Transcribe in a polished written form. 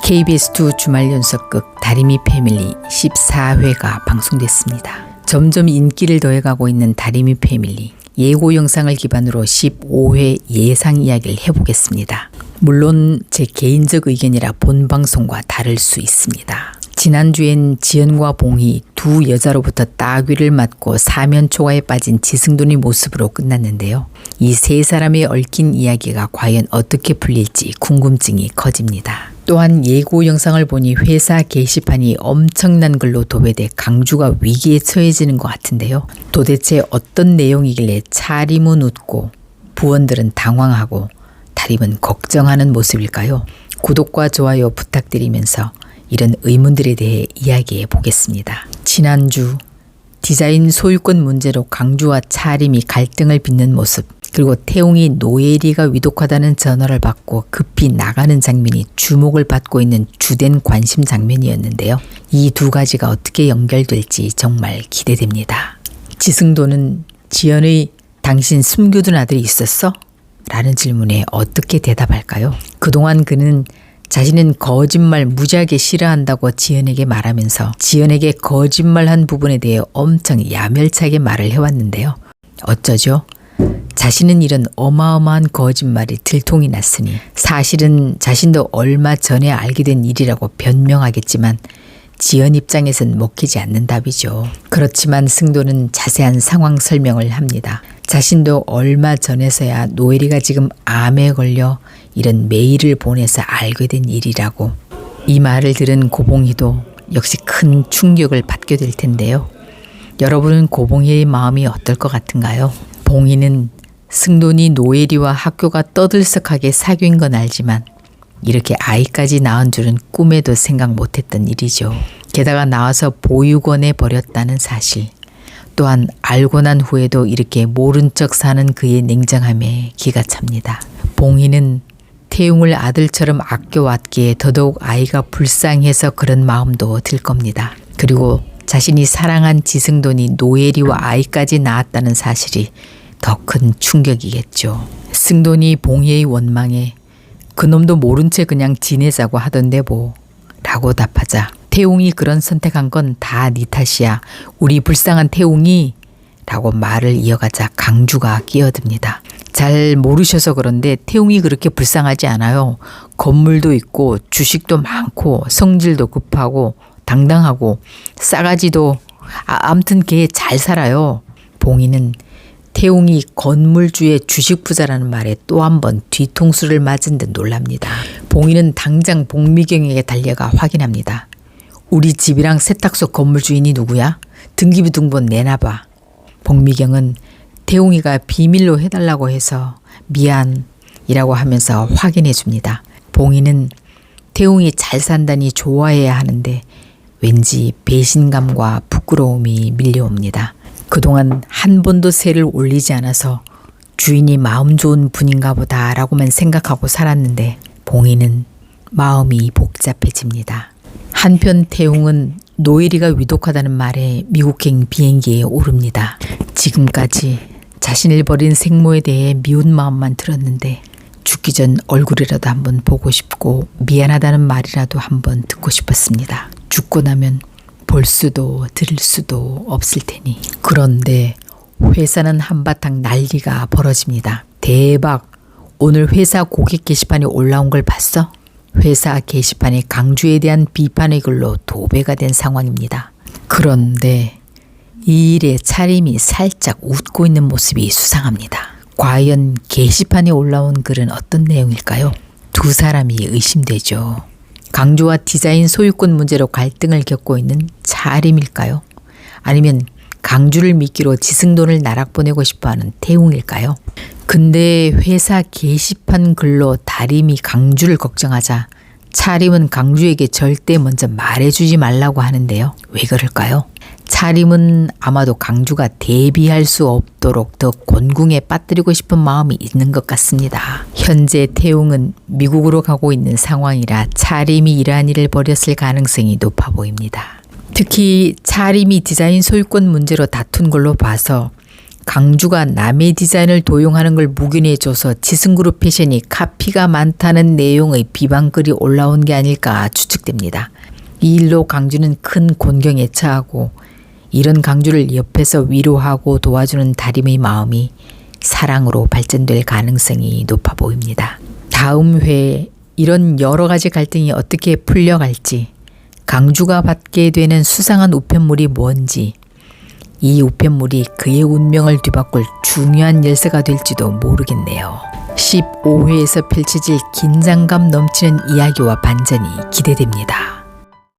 KBS2 주말 연속극 다리미 패밀리 14회가 방송됐습니다. 점점 인기를 더해가고 있는 다리미 패밀리 예고 영상을 기반으로 15회 예상 이야기를 해보겠습니다. 물론 제 개인적 의견이라 본 방송과 다를 수 있습니다. 지난주엔 지연과 봉희 두 여자로부터 따귀를 맞고 사면초가에 빠진 지승돈의 모습으로 끝났는데요. 이 세 사람의 얽힌 이야기가 과연 어떻게 풀릴지 궁금증이 커집니다. 또한 예고 영상을 보니 회사 게시판이 엄청난 글로 도배돼 강주가 위기에 처해지는 것 같은데요. 도대체 어떤 내용이길래 차림은 웃고 부원들은 당황하고 다림은 걱정하는 모습일까요? 구독과 좋아요 부탁드리면서 이런 의문들에 대해 이야기해 보겠습니다. 지난주 디자인 소유권 문제로 강주와 차림이 갈등을 빚는 모습, 그리고 태웅이 노예리가 위독하다는 전화를 받고 급히 나가는 장면이 주목을 받고 있는 주된 관심 장면이었는데요. 이 두 가지가 어떻게 연결될지 정말 기대됩니다. 지승도는 지연의 당신 숨겨둔 아들이 있었어? 라는 질문에 어떻게 대답할까요? 그동안 그는 자신은 거짓말 무지하게 싫어한다고 지연에게 말하면서 지연에게 거짓말한 부분에 대해 엄청 야멸차게 말을 해왔는데요. 어쩌죠? 자신은 이런 어마어마한 거짓말이 들통이 났으니 사실은 자신도 얼마 전에 알게 된 일이라고 변명하겠지만 지연 입장에선 먹히지 않는 답이죠. 그렇지만 승도는 자세한 상황 설명을 합니다. 자신도 얼마 전에서야 노엘이가 지금 암에 걸려 이런 메일을 보내서 알게 된 일이라고. 이 말을 들은 고봉이도 역시 큰 충격을 받게 될 텐데요. 여러분은 고봉이의 마음이 어떨 것 같은가요? 봉이는 승돈이 노엘이와 학교가 떠들썩하게 사귄 건 알지만 이렇게 아이까지 낳은 줄은 꿈에도 생각 못했던 일이죠. 게다가 나와서 보육원에 버렸다는 사실. 또한 알고 난 후에도 이렇게 모른 척 사는 그의 냉정함에 기가 찹니다. 봉이는 태웅을 아들처럼 아껴왔기에 더더욱 아이가 불쌍해서 그런 마음도 들 겁니다. 그리고 자신이 사랑한 지승돈이 노예리와 아이까지 낳았다는 사실이 더 큰 충격이겠죠. 승돈이 봉희의 원망에 그놈도 모른 채 그냥 지내자고 하던데 뭐 라고 답하자 태웅이 그런 선택한 건 다 네 탓이야. 우리 불쌍한 태웅이 라고 말을 이어가자 강주가 끼어듭니다. 잘 모르셔서 그런데 태웅이 그렇게 불쌍하지 않아요. 건물도 있고 주식도 많고 성질도 급하고 당당하고 싸가지도 아무튼 걔 잘 살아요. 봉이는 태웅이 건물주의 주식 부자라는 말에 또 한 번 뒤통수를 맞은 듯 놀랍니다. 봉이는 당장 복미경에게 달려가 확인합니다. 우리 집이랑 세탁소 건물 주인이 누구야? 등기부 등본 내놔봐. 복미경은 태웅이가 비밀로 해달라고 해서 미안이라고 하면서 확인해 줍니다. 봉이는 태웅이 잘 산다니 좋아해야 하는데 왠지 배신감과 부끄러움이 밀려옵니다. 그동안 한 번도 세를 올리지 않아서 주인이 마음 좋은 분인가 보다 라고만 생각하고 살았는데 봉이는 마음이 복잡해집니다. 한편 태웅은 노엘이가 위독하다는 말에 미국행 비행기에 오릅니다. 지금까지 자신을 버린 생모에 대해 미운 마음만 들었는데 죽기 전 얼굴이라도 한번 보고 싶고 미안하다는 말이라도 한번 듣고 싶었습니다. 죽고 나면 볼 수도 들을 수도 없을 테니. 그런데 회사는 한바탕 난리가 벌어집니다. 대박! 오늘 회사 고객 게시판에 올라온 걸 봤어? 회사 게시판에 강주에 대한 비판의 글로 도배가 된 상황입니다. 그런데 이 일에 차림이 살짝 웃고 있는 모습이 수상합니다. 과연 게시판에 올라온 글은 어떤 내용일까요? 두 사람이 의심되죠. 강주와 디자인 소유권 문제로 갈등을 겪고 있는 차림일까요? 아니면 강주를 미끼로 지승돈을 나락 보내고 싶어하는 태웅일까요? 근데 회사 게시판 글로 다림이 강주를 걱정하자 차림은 강주에게 절대 먼저 말해주지 말라고 하는데요. 왜 그럴까요? 차림은 아마도 강주가 대비할 수 없도록 더 곤궁에 빠뜨리고 싶은 마음이 있는 것 같습니다. 현재 태웅은 미국으로 가고 있는 상황이라 차림이 이러한 일을 벌였을 가능성이 높아 보입니다. 특히 차림이 디자인 소유권 문제로 다툰 걸로 봐서 강주가 남의 디자인을 도용하는 걸 묵인해줘서 지승그룹 패션이 카피가 많다는 내용의 비방글이 올라온 게 아닐까 추측됩니다. 이 일로 강주는 큰 곤경에 처하고 이런 강주를 옆에서 위로하고 도와주는 다림의 마음이 사랑으로 발전될 가능성이 높아 보입니다. 다음 회에 이런 여러 가지 갈등이 어떻게 풀려갈지, 강주가 받게 되는 수상한 우편물이 뭔지, 이 우편물이 그의 운명을 뒤바꿀 중요한 열쇠가 될지도 모르겠네요. 15회에서 펼쳐질 긴장감 넘치는 이야기와 반전이 기대됩니다.